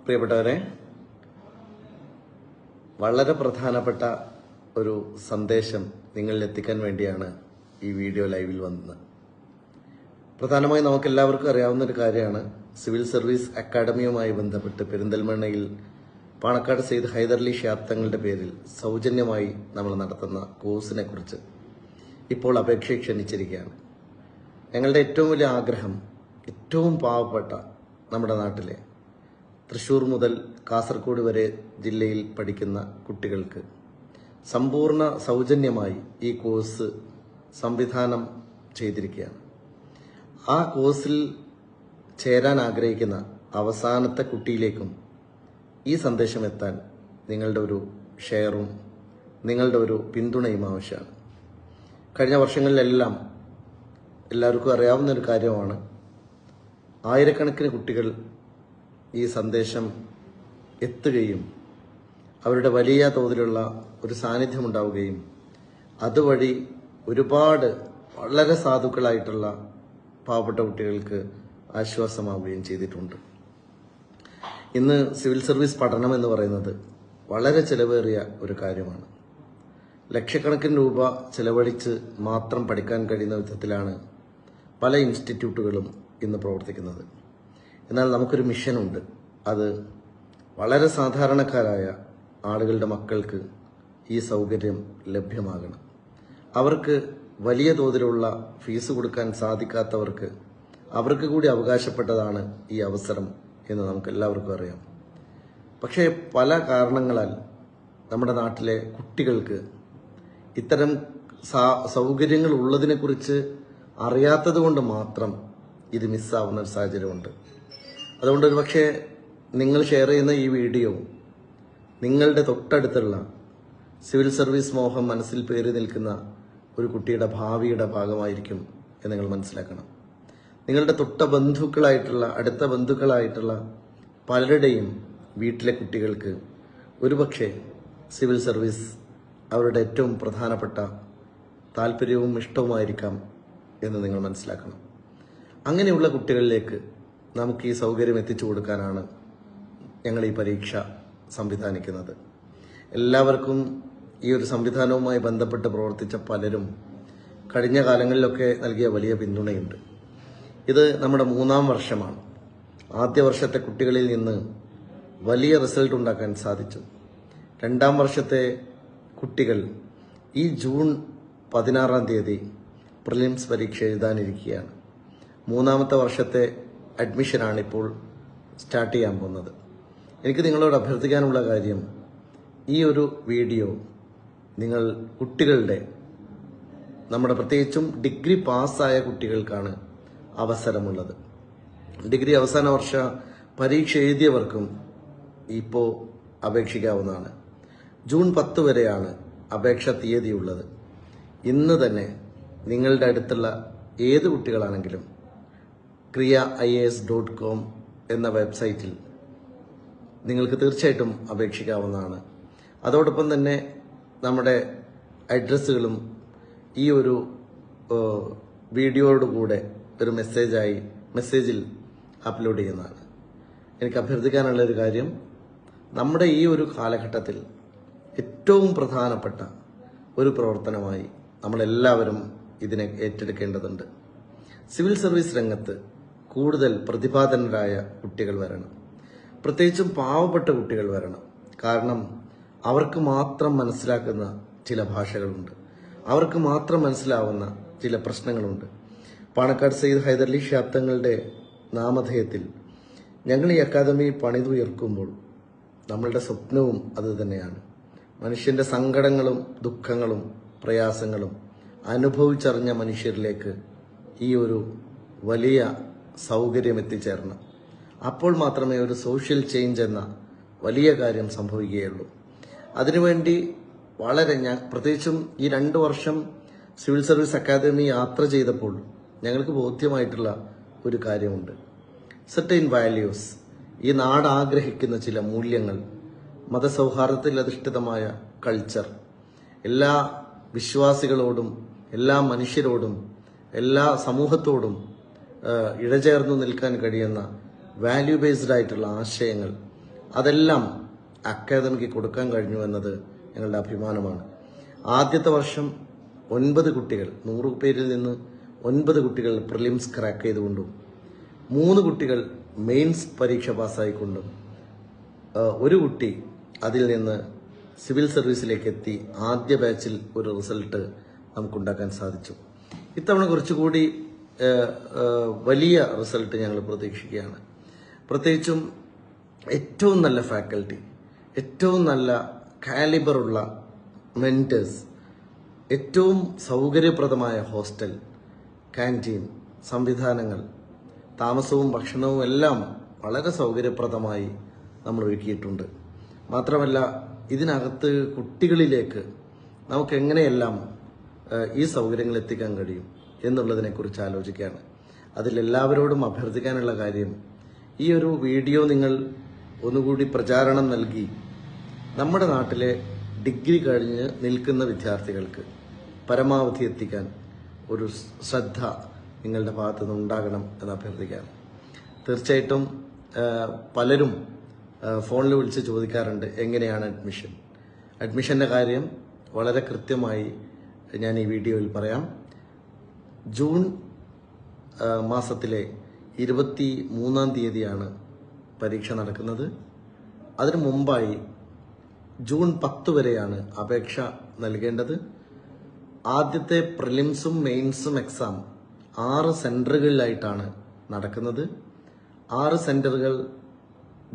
പ്രിയപ്പെട്ടവരെ, വളരെ പ്രധാനപ്പെട്ട ഒരു സന്ദേശം നിങ്ങളിൽ എത്തിക്കാൻ വേണ്ടിയാണ് ഈ വീഡിയോ ലൈവിൽ വന്നത്. പ്രധാനമായി നമുക്ക് എല്ലാവർക്കും അറിയാവുന്ന ഒരു കാര്യമാണ്, സിവിൽ സർവീസ് അക്കാദമിയുമായി ബന്ധപ്പെട്ട് പെരിന്തൽമണ്ണയിൽ പാണക്കാട് സെയ്ദ് ഹൈദരലി ശിഹാബ് തങ്ങളുടെ പേരിൽ സൗജന്യമായി നമ്മൾ നടത്തുന്ന കോഴ്സിനെ കുറിച്ച് ഇപ്പോൾ അപേക്ഷ ക്ഷണിച്ചിരിക്കുകയാണ്. ഞങ്ങളുടെ ഏറ്റവും വലിയ ആഗ്രഹം, ഏറ്റവും പാവപ്പെട്ട നമ്മുടെ നാട്ടിലെ തൃശ്ശൂർ മുതൽ കാസർഗോഡ് വരെ ജില്ലയിൽ പഠിക്കുന്ന കുട്ടികൾക്ക് സമ്പൂർണ്ണ സൗജന്യമായി ഈ കോഴ്സ് സംവിധാനം ചെയ്തിരിക്കുകയാണ്. ആ കോഴ്സിൽ ചേരാൻ ആഗ്രഹിക്കുന്ന അവസാനത്തെ കുട്ടിയിലേക്കും ഈ സന്ദേശം എത്താൻ നിങ്ങളുടെ ഒരു ഷെയറും നിങ്ങളുടെ ഒരു പിന്തുണയും ആവശ്യമാണ്. കഴിഞ്ഞ വർഷങ്ങളിലെല്ലാം എല്ലാവർക്കും അറിയാവുന്ന ഒരു കാര്യമാണ്, ആയിരക്കണക്കിന് കുട്ടികൾ ഈ സന്ദേശം എത്തുകയും അവരുടെ വലിയ തോതിലുള്ള ഒരു സാന്നിധ്യം ഉണ്ടാവുകയും അതുവഴി ഒരുപാട് വളരെ സാധുക്കളായിട്ടുള്ള പാവപ്പെട്ട കുട്ടികൾക്ക് ആശ്വാസമാവുകയും ചെയ്തിട്ടുണ്ട്. ഇന്ന് സിവിൽ സർവീസ് പഠനം എന്ന് പറയുന്നത് വളരെ ചെലവേറിയ ഒരു കാര്യമാണ്. ലക്ഷക്കണക്കിന് രൂപ ചെലവഴിച്ച് മാത്രം പഠിക്കാൻ കഴിയുന്ന വിധത്തിലാണ് പല ഇൻസ്റ്റിറ്റ്യൂട്ടുകളും ഇന്ന് പ്രവർത്തിക്കുന്നത്. എന്നാൽ നമുക്കൊരു മിഷനുണ്ട്. അത് വളരെ സാധാരണക്കാരായ ആളുകളുടെ മക്കൾക്ക് ഈ സൗകര്യം ലഭ്യമാകണം. അവർക്ക് വലിയ തോതിലുള്ള ഫീസ് കൊടുക്കാൻ സാധിക്കാത്തവർക്ക് അവർക്ക് കൂടി അവകാശപ്പെട്ടതാണ് ഈ അവസരം എന്ന് നമുക്ക് എല്ലാവർക്കും അറിയാം. പക്ഷേ പല കാരണങ്ങളാൽ നമ്മുടെ നാട്ടിലെ കുട്ടികൾക്ക് ഇത്തരം സൗകര്യങ്ങൾ ഉള്ളതിനെക്കുറിച്ച് അറിയാത്തത് കൊണ്ട് മാത്രം ഇത് മിസ്സാവുന്ന ഒരു സാഹചര്യമുണ്ട്. അതുകൊണ്ട് ഒരു പക്ഷേ നിങ്ങൾ ഷെയർ ചെയ്യുന്ന ഈ വീഡിയോ നിങ്ങളുടെ തൊട്ടടുത്തുള്ള സിവിൽ സർവീസ് മോഹം മനസ്സിൽ പേറി നിൽക്കുന്ന ഒരു കുട്ടിയുടെ ഭാവിയുടെ ഭാഗമായിരിക്കും എന്ന് നിങ്ങൾ മനസ്സിലാക്കണം. നിങ്ങളുടെ അടുത്ത ബന്ധുക്കളായിട്ടുള്ള പലരുടെയും വീട്ടിലെ കുട്ടികൾക്ക് ഒരുപക്ഷെ സിവിൽ സർവീസ് അവരുടെ ഏറ്റവും പ്രധാനപ്പെട്ട താല്പര്യവും ഇഷ്ടവുമായിരിക്കാം എന്ന് നിങ്ങൾ മനസ്സിലാക്കണം. അങ്ങനെയുള്ള കുട്ടികളിലേക്ക് നമുക്ക് ഈ സൗകര്യം എത്തിച്ചു കൊടുക്കാനാണ് ഞങ്ങൾ ഈ പരീക്ഷ സംവിധാനിക്കുന്നത്. എല്ലാവർക്കും ഈ ഒരു സംവിധാനവുമായി ബന്ധപ്പെട്ട് പ്രവർത്തിച്ച പലരും കഴിഞ്ഞ കാലങ്ങളിലൊക്കെ നൽകിയ വലിയ പിന്തുണയുണ്ട്. ഇത് നമ്മുടെ 3-ാം വർഷമാണ്. ആദ്യ വർഷത്തെ കുട്ടികളിൽ നിന്ന് വലിയ റിസൾട്ട് ഉണ്ടാക്കാൻ സാധിച്ചു. 2-ാം വർഷത്തെ കുട്ടികൾ ഈ ജൂൺ 16-ാം തീയതി പ്രിലിംസ് പരീക്ഷ എഴുതാനിരിക്കുകയാണ്. 3-ാമത്തെ വർഷത്തെ അഡ്മിഷനാണ് ഇപ്പോൾ സ്റ്റാർട്ട് ചെയ്യാൻ പോകുന്നത്. എനിക്ക് നിങ്ങളോട് അഭ്യർത്ഥിക്കാനുള്ള കാര്യം, ഈ ഒരു വീഡിയോ നിങ്ങൾ കുട്ടികളുടെ, നമ്മുടെ പ്രത്യേകിച്ചും ഡിഗ്രി പാസ്സായ കുട്ടികൾക്കാണ് അവസരമുള്ളത്. ഡിഗ്രി അവസാന വർഷ പരീക്ഷ എഴുതിയവർക്കും ഇപ്പോൾ അപേക്ഷിക്കാവുന്നതാണ്. ജൂൺ 10 വരെയാണ് അപേക്ഷ തീയതിയുള്ളത്. ഇന്ന് തന്നെ നിങ്ങളുടെ അടുത്തുള്ള ഏത് കുട്ടികളാണെങ്കിലും kriya.ias.com എന്ന വെബ്സൈറ്റിൽ നിങ്ങൾക്ക് തീർച്ചയായിട്ടും അപേക്ഷിക്കാവുന്നതാണ്. അതോടൊപ്പം തന്നെ നമ്മുടെ അഡ്രസ്സുകളും ഈ ഒരു വീഡിയോയോടുകൂടെ ഒരു മെസ്സേജിൽ അപ്ലോഡ് ചെയ്യുന്നതാണ്. എനിക്ക് അഭ്യർത്ഥിക്കാനുള്ള ഒരു കാര്യം, നമ്മുടെ ഈ ഒരു കാലഘട്ടത്തിൽ ഏറ്റവും പ്രധാനപ്പെട്ട ഒരു പ്രവർത്തനമായി നമ്മളെല്ലാവരും ഇതിനെ ഏറ്റെടുക്കേണ്ടതുണ്ട്. സിവിൽ സർവീസ് രംഗത്ത് കൂടുതൽ പ്രതിഭാധനരായ കുട്ടികൾ വരണം. പ്രത്യേകിച്ചും പാവപ്പെട്ട കുട്ടികൾ വരണം. കാരണം അവർക്ക് മാത്രം മനസ്സിലാക്കുന്ന ചില ഭാഷകളുണ്ട്, അവർക്ക് മാത്രം മനസ്സിലാവുന്ന ചില പ്രശ്നങ്ങളുണ്ട്. പാണക്കാട് സെയ്ദ് ഹൈദരലി ശിഹാബ് തങ്ങളുടെ നാമധേയത്തിൽ ഞങ്ങൾ ഈ അക്കാദമി പണിതുയർക്കുമ്പോൾ നമ്മളുടെ സ്വപ്നവും അത് തന്നെയാണ്. മനുഷ്യന്റെ സങ്കടങ്ങളും ദുഃഖങ്ങളും പ്രയാസങ്ങളും അനുഭവിച്ചറിഞ്ഞ മനുഷ്യരിലേക്ക് ഈ ഒരു വലിയ സൗകര്യം എത്തിച്ചേരണം. അപ്പോൾ മാത്രമേ ഒരു സോഷ്യൽ ചേഞ്ച് എന്ന വലിയ കാര്യം സംഭവിക്കുകയുള്ളൂ. അതിനുവേണ്ടി പ്രത്യേകിച്ചും ഈ 2 വർഷം സിവിൽ സർവീസ് അക്കാദമി യാത്ര ചെയ്തപ്പോൾ ഞങ്ങൾക്ക് ബോധ്യമായിട്ടുള്ള ഒരു കാര്യമുണ്ട്. സെർട്ടൈൻ വാല്യൂസ്, ഈ നാട് ആഗ്രഹിക്കുന്ന ചില മൂല്യങ്ങൾ, മതസൗഹാർദ്ദത്തിൽ അധിഷ്ഠിതമായ കൾച്ചർ, എല്ലാ വിശ്വാസികളോടും എല്ലാ മനുഷ്യരോടും എല്ലാ സമൂഹത്തോടും ഇഴചേർന്നു നിൽക്കാൻ കഴിയുന്ന വാല്യൂ ബേസ്ഡ് ആയിട്ടുള്ള ആശയങ്ങൾ, അതെല്ലാം അക്കാദമിക്ക് കൊടുക്കാൻ കഴിഞ്ഞു എന്നത് ഞങ്ങളുടെ അഭിമാനമാണ്. ആദ്യത്തെ വർഷം 9 കുട്ടികൾ, 100 പേരിൽ നിന്ന് 9 കുട്ടികൾ പ്രിലിംസ് ക്രാക്ക് ചെയ്തുകൊണ്ടും 3 കുട്ടികൾ മെയിൻസ് പരീക്ഷ പാസ്സായിക്കൊണ്ടും ഒരു കുട്ടി അതിൽ നിന്ന് സിവിൽ സർവീസിലേക്ക് എത്തി ആദ്യ ബാച്ചിൽ ഒരു റിസൾട്ട് നമുക്കുണ്ടാക്കാൻ സാധിച്ചു. ഇത്തവണ കുറച്ചുകൂടി വലിയ റിസൾട്ട് ഞങ്ങൾ പ്രതീക്ഷിക്കുകയാണ്. പ്രത്യേകിച്ചും ഏറ്റവും നല്ല ഫാക്കൽറ്റി, ഏറ്റവും നല്ല കാലിബറുള്ള മെന്റേഴ്സ്, ഏറ്റവും സൗകര്യപ്രദമായ ഹോസ്റ്റൽ, കാന്റീൻ സംവിധാനങ്ങൾ, താമസവും ഭക്ഷണവും എല്ലാം വളരെ സൗകര്യപ്രദമായി നമ്മൾ ഒരുക്കിയിട്ടുണ്ട്. മാത്രമല്ല ഇതിനകത്ത് കുട്ടികളിലേക്ക് നമുക്ക് എങ്ങനെയെല്ലാം ഈ സൗകര്യങ്ങൾ എത്തിക്കാൻ കഴിയും എന്നുള്ളതിനെക്കുറിച്ച് ആലോചിക്കുകയാണ്. അതിലെല്ലാവരോടും അഭ്യർത്ഥിക്കാനുള്ള കാര്യം, ഈ ഒരു വീഡിയോ നിങ്ങൾ ഒന്നുകൂടി പ്രചാരണം നൽകി നമ്മുടെ നാട്ടിലെ ഡിഗ്രി കഴിഞ്ഞ് നിൽക്കുന്ന വിദ്യാർത്ഥികൾക്ക് പരമാവധി എത്തിക്കാൻ ഒരു ശ്രദ്ധ നിങ്ങളുടെ ഭാഗത്തു നിന്ന് ഉണ്ടാകണം എന്ന് അഭ്യർത്ഥിക്കുകയാണ്. തീർച്ചയായിട്ടും പലരും ഫോണിൽ വിളിച്ച് ചോദിക്കാറുണ്ട് എങ്ങനെയാണ് അഡ്മിഷൻ. അഡ്മിഷൻ്റെ കാര്യം വളരെ കൃത്യമായി ഞാൻ ഈ വീഡിയോയിൽ പറയാം. ജൂൺ മാസത്തിലെ 23-ാം തീയതിയാണ് പരീക്ഷ നടക്കുന്നത്. അതിനു മുമ്പായി ജൂൺ 10 വരെയാണ് അപേക്ഷ നൽകേണ്ടത്. ആദ്യത്തെ പ്രിലിംസും മെയിൻസും എക്സാം 6 സെന്ററുകളിലായിട്ടാണ് നടക്കുന്നത്. 6 സെന്ററുകൾ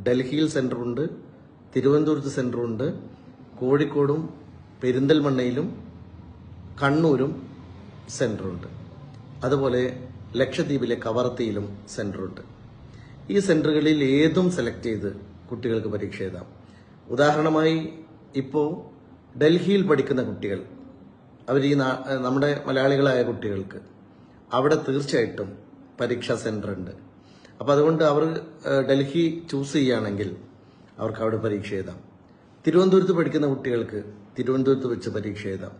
ഡൽഹിയിൽ സെന്ററുണ്ട്, തിരുവനന്തപുരത്ത് സെന്ററുണ്ട്, കോഴിക്കോടും പെരിന്തൽമണ്ണയിലും കണ്ണൂരും സെന്ററുണ്ട്. അതുപോലെ ലക്ഷദ്വീപിലെ കവറത്തിയിലും സെന്ററുണ്ട്. ഈ സെന്ററുകളിൽ ഏതും സെലക്ട് ചെയ്ത് കുട്ടികൾക്ക് പരീക്ഷ എഴുതാം. ഉദാഹരണമായി ഇപ്പോൾ ഡൽഹിയിൽ പഠിക്കുന്ന കുട്ടികൾ, അവർ ഈ നമ്മുടെ മലയാളികളായ കുട്ടികൾക്ക് അവിടെ തീർച്ചയായിട്ടും പരീക്ഷാ സെന്റർ ഉണ്ട്. അപ്പോൾ അതുകൊണ്ട് അവർ ഡൽഹി ചൂസ് ചെയ്യുകയാണെങ്കിൽ അവർക്ക് അവിടെ പരീക്ഷ എഴുതാം. തിരുവനന്തപുരത്ത് പഠിക്കുന്ന കുട്ടികൾക്ക് തിരുവനന്തപുരത്ത് വെച്ച് പരീക്ഷ എഴുതാം.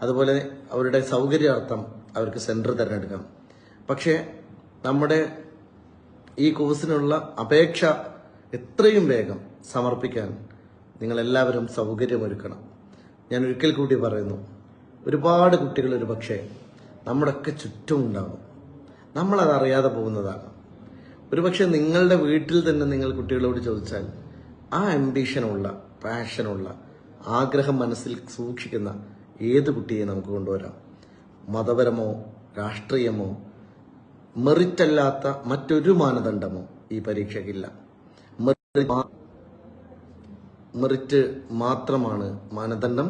അതുപോലെ അവരുടെ സൗകര്യാർത്ഥം അവർക്ക് സെന്റർ തിരഞ്ഞെടുക്കാം. പക്ഷേ നമ്മുടെ ഈ കോഴ്സിനുള്ള അപേക്ഷ എത്രയും വേഗം സമർപ്പിക്കാൻ നിങ്ങളെല്ലാവരും സൗകര്യമൊരുക്കണം. ഞാൻ ഒരിക്കൽ കൂടി പറയുന്നു, ഒരുപാട് കുട്ടികൾ ഒരു പക്ഷേ നമ്മുടെയൊക്കെ ചുറ്റും ഉണ്ടാകും. നമ്മളതറിയാതെ പോകുന്നതാണ്. ഒരുപക്ഷെ നിങ്ങളുടെ വീട്ടിൽ തന്നെ നിങ്ങൾ കുട്ടികളോട് ചോദിച്ചാൽ ആ ആംബിഷനുള്ള, പാഷനുള്ള, ആഗ്രഹം മനസ്സിൽ സൂക്ഷിക്കുന്ന ഏത് കുട്ടിയെ നമുക്ക് കൊണ്ടുവരാം. മതപരമോ രാഷ്ട്രീയമോ മെറിറ്റ് അല്ലാത്ത മറ്റൊരു മാനദണ്ഡമോ ഈ പരീക്ഷയ്ക്കില്ല. മെറിറ്റ് മാത്രമാണ് മാനദണ്ഡം.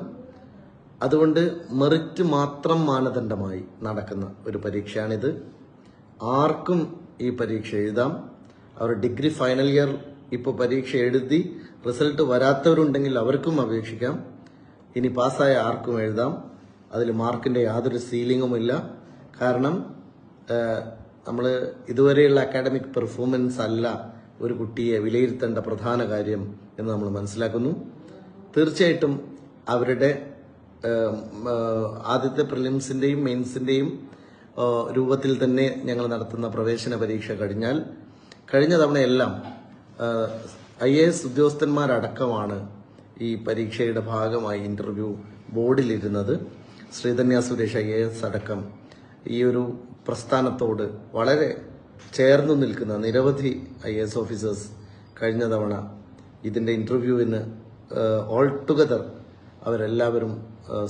അതുകൊണ്ട് മെറിറ്റ് മാത്രം മാനദണ്ഡമായി നടക്കുന്ന ഒരു പരീക്ഷയാണിത്. ആർക്കും ഈ പരീക്ഷ എഴുതാം. അവർ ഡിഗ്രി ഫൈനൽ ഇയർ ഇപ്പോൾ പരീക്ഷ എഴുതി റിസൾട്ട് വരാത്തവരുണ്ടെങ്കിൽ അവർക്കും അപേക്ഷിക്കാം. ഇനി പാസ്സായ ആർക്കും എഴുതാം. അതിൽ മാർക്കിന്റെ യാതൊരു സീലിംഗുമില്ല. കാരണം നമ്മൾ ഇതുവരെയുള്ള അക്കാഡമിക് പെർഫോമൻസ് അല്ല ഒരു കുട്ടിയെ വിലയിരുത്തേണ്ട പ്രധാന കാര്യം എന്ന് നമ്മൾ മനസ്സിലാക്കുന്നു. തീർച്ചയായിട്ടും അവരുടെ ആദ്യത്തെ പ്രിലിംസിന്റെയും മെയിൻസിന്റെയും രൂപത്തിൽ തന്നെ ഞങ്ങൾ നടത്തുന്ന പ്രവേശന പരീക്ഷ കഴിഞ്ഞാൽ, കഴിഞ്ഞ തവണയെല്ലാം IAS ഉദ്യോഗസ്ഥന്മാരടക്കമാണ് ഈ പരീക്ഷയുടെ ഭാഗമായി ഇന്റർവ്യൂ ബോർഡിലിരുന്നത്. ശ്രീധന്യ സുരേഷ് IAS അടക്കം ഈ ഒരു പ്രസ്ഥാനത്തോട് വളരെ ചേർന്നു നിൽക്കുന്ന നിരവധി IAS ഓഫീസേഴ്സ് കഴിഞ്ഞ തവണ ഇതിന്റെ ഇന്റർവ്യൂവിന് ഓൾ ടുഗദർ അവരെല്ലാവരും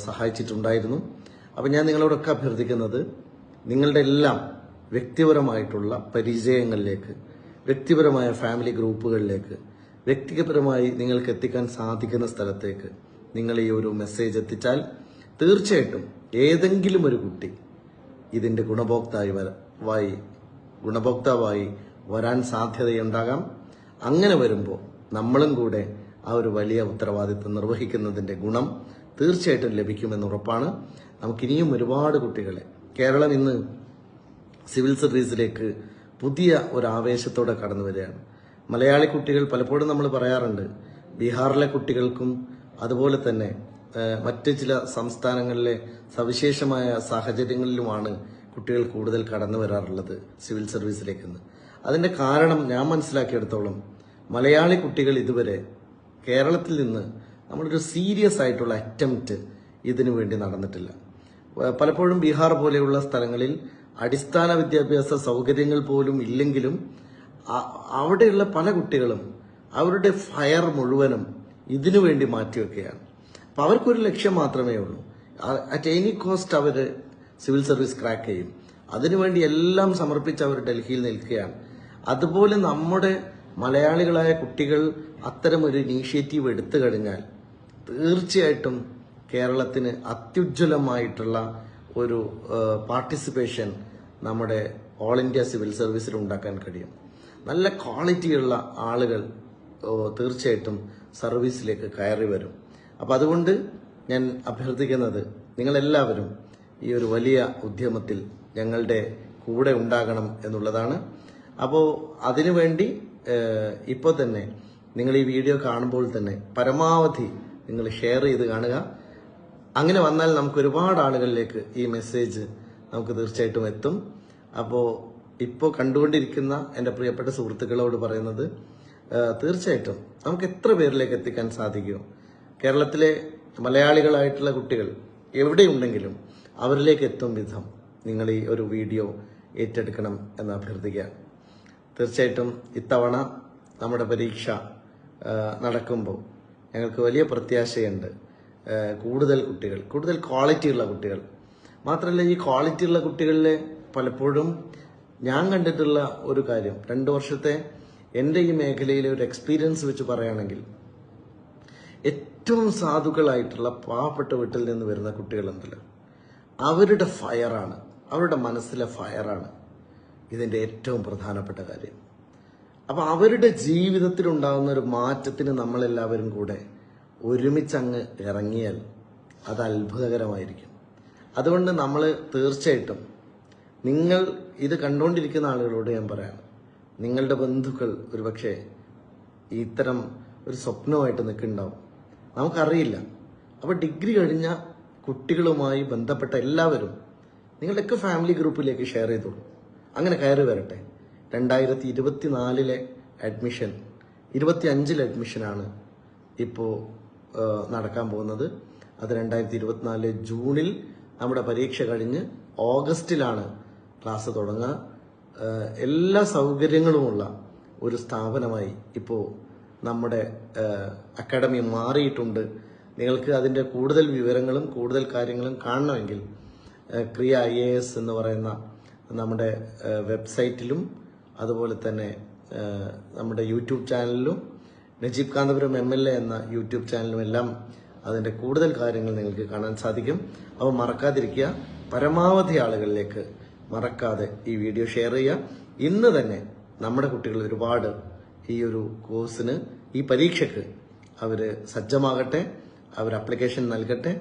സഹായിച്ചിട്ടുണ്ടായിരുന്നു. അപ്പം ഞാൻ നിങ്ങളോടൊക്കെ അഭ്യർത്ഥിക്കുന്നത്, നിങ്ങളുടെ എല്ലാം വ്യക്തിപരമായിട്ടുള്ള പരിചയങ്ങളിലേക്ക്, വ്യക്തിപരമായ ഫാമിലി ഗ്രൂപ്പുകളിലേക്ക്, വ്യക്തിപരമായി നിങ്ങൾക്ക് എത്തിക്കാൻ സാധിക്കുന്ന സ്ഥലത്തേക്ക് നിങ്ങൾ ഈ ഒരു മെസ്സേജ് എത്തിച്ചാൽ തീർച്ചയായിട്ടും ഏതെങ്കിലും ഒരു കുട്ടി ഇതിന്റെ ഗുണഭോക്താവായി വരാൻ സാധ്യതയുണ്ടാകാം. അങ്ങനെ വരുമ്പോൾ നമ്മളും കൂടെ ആ ഒരു വലിയ ഉത്തരവാദിത്വം നിർവഹിക്കുന്നതിന്റെ ഗുണം തീർച്ചയായിട്ടും ലഭിക്കുമെന്ന് ഉറപ്പാണ്. നമുക്കിനിയും ഒരുപാട് കുട്ടികളെ, കേരളം ഇന്ന് സിവിൽ സർവീസിലേക്ക് പുതിയ ഒരു ആവേശത്തോടെ കടന്നു വരികയാണ്. മലയാളി കുട്ടികൾ, പലപ്പോഴും നമ്മൾ പറയാറുണ്ട്, ബീഹാറിലെ കുട്ടികൾക്കും അതുപോലെ തന്നെ മറ്റ് ചില സംസ്ഥാനങ്ങളിലെ സവിശേഷമായ സാഹചര്യങ്ങളിലുമാണ് കുട്ടികൾ കൂടുതൽ കടന്നു വരാറുള്ളത് സിവിൽ സർവീസിലേക്കെന്ന്. അതിന്റെ കാരണം ഞാൻ മനസ്സിലാക്കിയെടുത്തോളം മലയാളി കുട്ടികൾ ഇതുവരെ കേരളത്തിൽ നിന്ന് നമ്മളൊരു സീരിയസ് ആയിട്ടുള്ള അറ്റംപ്റ്റ് ഇതിനു വേണ്ടി നടന്നിട്ടില്ല. പലപ്പോഴും ബീഹാർ പോലെയുള്ള സ്ഥലങ്ങളിൽ അടിസ്ഥാന വിദ്യാഭ്യാസ സൗകര്യങ്ങൾ പോലും ഇല്ലെങ്കിലും അവിടെയുള്ള പല കുട്ടികളും അവരുടെ ഫയർ മുഴുവനും ഇതിനു വേണ്ടി മാറ്റിവെക്കുകയാണ്. അപ്പം അവർക്കൊരു ലക്ഷ്യം മാത്രമേ ഉള്ളൂ. അറ്റ് എനി കോസ്റ്റ് അവർ സിവിൽ സർവീസ് ക്രാക്ക് ചെയ്യും. അതിനുവേണ്ടി എല്ലാം സമർപ്പിച്ച് അവർ ഡൽഹിയിൽ നിൽക്കുകയാണ്. അതുപോലെ നമ്മുടെ മലയാളികളായ കുട്ടികൾ അത്തരമൊരു ഇനീഷ്യേറ്റീവ് എടുത്തു കഴിഞ്ഞാൽ തീർച്ചയായിട്ടും കേരളത്തിന് അത്യുജ്വലമായിട്ടുള്ള ഒരു പാർട്ടിസിപ്പേഷൻ നമ്മുടെ ഓൾ ഇന്ത്യ സിവിൽ സർവീസിൽ ഉണ്ടാക്കാൻ കഴിയും. നല്ല ക്വാളിറ്റിയുള്ള ആളുകൾ തീർച്ചയായിട്ടും സർവീസിലേക്ക് കയറി വരും. അപ്പം അതുകൊണ്ട് ഞാൻ അഭ്യർത്ഥിക്കുന്നത് നിങ്ങളെല്ലാവരും ഈ ഒരു വലിയ ഉദ്യമത്തിൽ ഞങ്ങളുടെ കൂടെ ഉണ്ടാകണം എന്നുള്ളതാണ്. അപ്പോൾ അതിനുവേണ്ടി ഇപ്പോൾ തന്നെ നിങ്ങൾ ഈ വീഡിയോ കാണുമ്പോൾ തന്നെ പരമാവധി നിങ്ങൾ ഷെയർ ചെയ്ത് കാണുക. അങ്ങനെ വന്നാൽ നമുക്ക് ഒരുപാട് ആളുകളിലേക്ക് ഈ മെസ്സേജ് നമുക്ക് തീർച്ചയായിട്ടും എത്തും. അപ്പോൾ ഇപ്പോൾ കണ്ടുകൊണ്ടിരിക്കുന്ന എൻ്റെ പ്രിയപ്പെട്ട സുഹൃത്തുക്കളോട് പറയുന്നത് തീർച്ചയായിട്ടും നമുക്ക് എത്ര പേരിലേക്ക് എത്തിക്കാൻ സാധിക്കുമോ, കേരളത്തിലെ മലയാളികളായിട്ടുള്ള കുട്ടികൾ എവിടെയുണ്ടെങ്കിലും അവരിലേക്ക് എത്തും വിധം നിങ്ങൾ ഈ ഒരു വീഡിയോ ഏറ്റെടുക്കണം എന്ന് അഭ്യർത്ഥിക്കുക. തീർച്ചയായിട്ടും ഇത്തവണ നമ്മുടെ പരീക്ഷ നടക്കുമ്പോൾ ഞങ്ങൾക്ക് വലിയ പ്രത്യാശയുണ്ട്. കൂടുതൽ കുട്ടികൾ, കൂടുതൽ ക്വാളിറ്റിയുള്ള കുട്ടികൾ, മാത്രമല്ല ഈ ക്വാളിറ്റിയുള്ള കുട്ടികളിലെ പലപ്പോഴും ഞാൻ കണ്ടിട്ടുള്ള ഒരു കാര്യം, 2 വർഷത്തെ എൻ്റെ ഈ മേഖലയിലെ ഒരു എക്സ്പീരിയൻസ് വെച്ച് പറയുകയാണെങ്കിൽ ഏറ്റവും സാധുക്കളായിട്ടുള്ള പാവപ്പെട്ട വീട്ടിൽ നിന്ന് വരുന്ന കുട്ടികളുണ്ടല്ലോ, അവരുടെ ഫയറാണ്, അവരുടെ മനസ്സിലെ ഫയറാണ് ഇതിൻ്റെ ഏറ്റവും പ്രധാനപ്പെട്ട കാര്യം. അപ്പം അവരുടെ ജീവിതത്തിൽ ഉണ്ടാകുന്ന ഒരു മാറ്റത്തിന് നമ്മളെല്ലാവരും കൂടെ ഒരുമിച്ചങ്ങ് ഇറങ്ങിയാൽ അത് അത്ഭുതകരമായിരിക്കും. അതുകൊണ്ട് നമ്മൾ തീർച്ചയായിട്ടും നിങ്ങൾ ഇത് കണ്ടുകൊണ്ടിരിക്കുന്ന ആളുകളോട് ഞാൻ പറയാം, നിങ്ങളുടെ ബന്ധുക്കൾ ഒരുപക്ഷെ ഇത്തരം ഒരു സ്വപ്നമായിട്ട് നിൽക്കുന്നുണ്ടാവും, നമുക്കറിയില്ല. അപ്പോൾ ഡിഗ്രി കഴിഞ്ഞ കുട്ടികളുമായി ബന്ധപ്പെട്ട എല്ലാവരും നിങ്ങളുടെയൊക്കെ ഫാമിലി ഗ്രൂപ്പിലേക്ക് ഷെയർ ചെയ്തോളൂ. അങ്ങനെ കയറി വരട്ടെ. 2024 അഡ്മിഷൻ 25 അഡ്മിഷനാണ് ഇപ്പോൾ നടക്കാൻ പോകുന്നത്. അത് 2024 ജൂണിൽ നമ്മുടെ പരീക്ഷ കഴിഞ്ഞ് ഓഗസ്റ്റിലാണ് ക്ലാസ് തുടങ്ങുക. എല്ലാ സൗകര്യങ്ങളുമുള്ള ഒരു സ്ഥാപനമായി ഇപ്പോൾ നമ്മുടെ അക്കാഡമി മാറിയിട്ടുണ്ട്. നിങ്ങൾക്ക് അതിൻ്റെ കൂടുതൽ വിവരങ്ങളും കൂടുതൽ കാര്യങ്ങളും കാണണമെങ്കിൽ ക്രിയ IAS എന്ന് പറയുന്ന നമ്മുടെ വെബ്സൈറ്റിലും അതുപോലെ തന്നെ നമ്മുടെ യൂട്യൂബ് ചാനലിലും നജീബ് കാന്തപുരം MLA എന്ന യൂട്യൂബ് ചാനലിലും എല്ലാം അതിൻ്റെ കൂടുതൽ കാര്യങ്ങൾ നിങ്ങൾക്ക് കാണാൻ സാധിക്കും. അപ്പോൾ മറക്കാതിരിക്കുക, പരമാവധി ആളുകളിലേക്ക് മറക്കാതെ ഈ വീഡിയോ ഷെയർ ചെയ്യുക. ഇന്ന് തന്നെ നമ്മുടെ കുട്ടികൾ ഒരുപാട് ഈ ഒരു കോഴ്സിന്, ഈ പരീക്ഷയ്ക്ക് അവർ സജ്ജമാകട്ടെ, അവർ അപ്ലിക്കേഷൻ നൽകട്ടെ.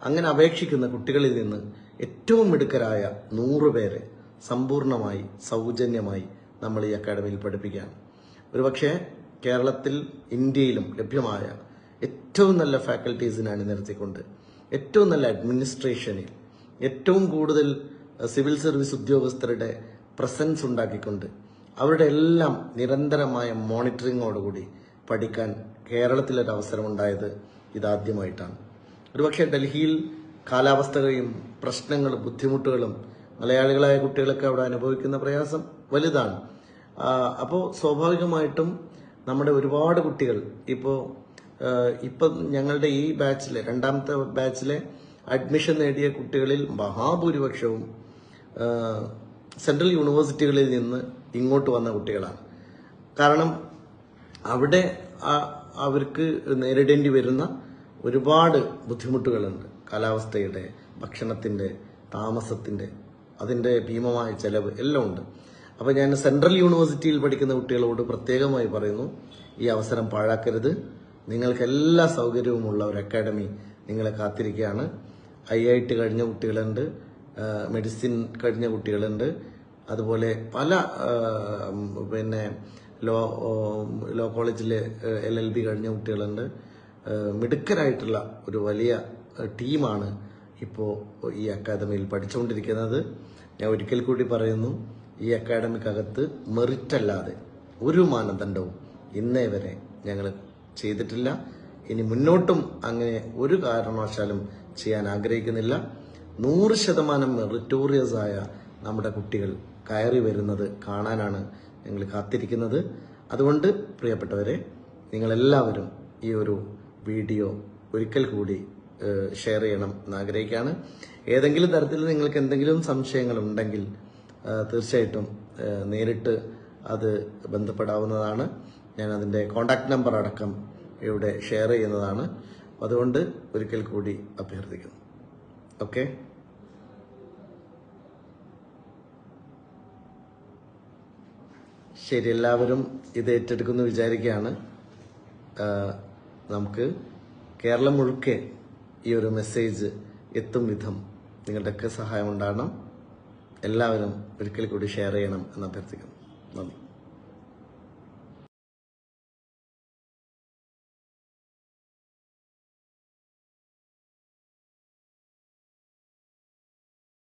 അങ്ങനെ അപേക്ഷിക്കുന്ന കുട്ടികളിൽ നിന്ന് ഏറ്റവും മിടുക്കരായ 100 പേരെ സമ്പൂർണമായി സൗജന്യമായി നമ്മൾ ഈ അക്കാഡമിയിൽ പഠിപ്പിക്കുകയാണ്. ഒരുപക്ഷെ കേരളത്തിൽ ഇന്ത്യയിലും ലഭ്യമായ ഏറ്റവും നല്ല ഫാക്കൽറ്റീസിനെ അണിനിരത്തിക്കൊണ്ട്, ഏറ്റവും നല്ല അഡ്മിനിസ്ട്രേഷനിൽ ഏറ്റവും കൂടുതൽ സിവിൽ സർവീസ് ഉദ്യോഗസ്ഥരുടെ പ്രസൻസ് ഉണ്ടാക്കിക്കൊണ്ട് അവരുടെ എല്ലാം നിരന്തരമായ മോണിറ്ററിങ്ങോടുകൂടി പഠിക്കാൻ കേരളത്തിലൊരവസരം ഉണ്ടായത് ഇതാദ്യമായിട്ടാണ്. ഒരുപക്ഷെ ഡൽഹിയിൽ കാലാവസ്ഥയും പ്രശ്നങ്ങളും ബുദ്ധിമുട്ടുകളും മലയാളികളായ കുട്ടികളൊക്കെ അവിടെ അനുഭവിക്കുന്ന പ്രയാസം വലുതാണ്. അപ്പോൾ സ്വാഭാവികമായിട്ടും നമ്മുടെ ഒരുപാട് കുട്ടികൾ ഇപ്പം ഞങ്ങളുടെ ഈ ബാച്ചിലെ 2ാമത്തെ ബാച്ചിലെ അഡ്മിഷൻ നേടിയ കുട്ടികളിൽ മഹാഭൂരിപക്ഷവും സെൻട്രൽ യൂണിവേഴ്സിറ്റികളിൽ നിന്ന് ഇങ്ങോട്ട് വന്ന കുട്ടികളാണ്. കാരണം അവിടെ അവർക്ക് നേരിടേണ്ടി വരുന്ന ഒരുപാട് ബുദ്ധിമുട്ടുകളുണ്ട്. കാലാവസ്ഥയുടെ, ഭക്ഷണത്തിൻ്റെ, താമസത്തിൻ്റെ, അതിൻ്റെ ഭീമമായ ചെലവ് എല്ലാം ഉണ്ട്. അപ്പോൾ ഞാൻ സെൻട്രൽ യൂണിവേഴ്സിറ്റിയിൽ പഠിക്കുന്ന കുട്ടികളോട് പ്രത്യേകമായി പറയുന്നു, ഈ അവസരം പാഴാക്കരുത്. നിങ്ങൾക്ക് എല്ലാ സൗകര്യവുമുള്ള ഒരു അക്കാഡമി നിങ്ങളെ കാത്തിരിക്കുകയാണ്. IIT കഴിഞ്ഞ കുട്ടികളുണ്ട്, മെഡിസിൻ കഴിഞ്ഞ കുട്ടികളുണ്ട്, അതുപോലെ പല ലോ കോളേജിലെ LLB കഴിഞ്ഞ കുട്ടികളുണ്ട്. മിടുക്കരായിട്ടുള്ള ഒരു വലിയ ടീമാണ് ഇപ്പോൾ ഈ അക്കാദമിയിൽ പഠിച്ചുകൊണ്ടിരിക്കുന്നത്. ഞാൻ ഒരിക്കൽ കൂടി പറയുന്നു, ഈ അക്കാഡമിക്കകത്ത് മെറിറ്റ് അല്ലാതെ ഒരു മാനദണ്ഡവും ഇന്നേ വരെ ഞങ്ങൾ ചെയ്തിട്ടില്ല. ഇനി മുന്നോട്ടും അങ്ങനെ ഒരു കാരണവശാലും ചെയ്യാൻ ആഗ്രഹിക്കുന്നില്ല. 100% മെറിറ്റോറിയസ് ആയ നമ്മുടെ കുട്ടികൾ കയറി വരുന്നത് കാണാനാണ് ഞങ്ങൾ കാത്തിരിക്കുന്നത്. അതുകൊണ്ട് പ്രിയപ്പെട്ടവരെ, നിങ്ങളെല്ലാവരും ഈ ഒരു വീഡിയോ ഒരിക്കൽ കൂടി ഷെയർ ചെയ്യണം എന്ന് ആഗ്രഹിക്കുകയാണ്. ഏതെങ്കിലും തരത്തിൽ നിങ്ങൾക്ക് എന്തെങ്കിലും സംശയങ്ങൾ ഉണ്ടെങ്കിൽ തീർച്ചയായിട്ടും നേരിട്ട് അത് ബന്ധപ്പെടാവുന്നതാണ്. ഞാൻ അതിൻ്റെ കോൺടാക്ട് നമ്പർ അടക്കം ഇവിടെ ഷെയർ ചെയ്യുന്നതാണ്. അതുകൊണ്ട് ഒരിക്കൽ കൂടി അഭ്യർത്ഥിക്കുന്നു. ഓക്കെ, ശരി. എല്ലാവരും ഇത് ഏറ്റെടുക്കുമെന്ന് വിചാരിക്കുകയാണ്. നമുക്ക് കേരളം മുഴുക്കെ ഈ ഒരു മെസ്സേജ് എത്തും വിധം നിങ്ങളുടെയൊക്കെ സഹായം ഉണ്ടാകണം. എല്ലാവരും ഒരിക്കൽ കൂടി ഷെയർ ചെയ്യണം എന്ന് അഭ്യർത്ഥിക്കുന്നു. നന്ദി.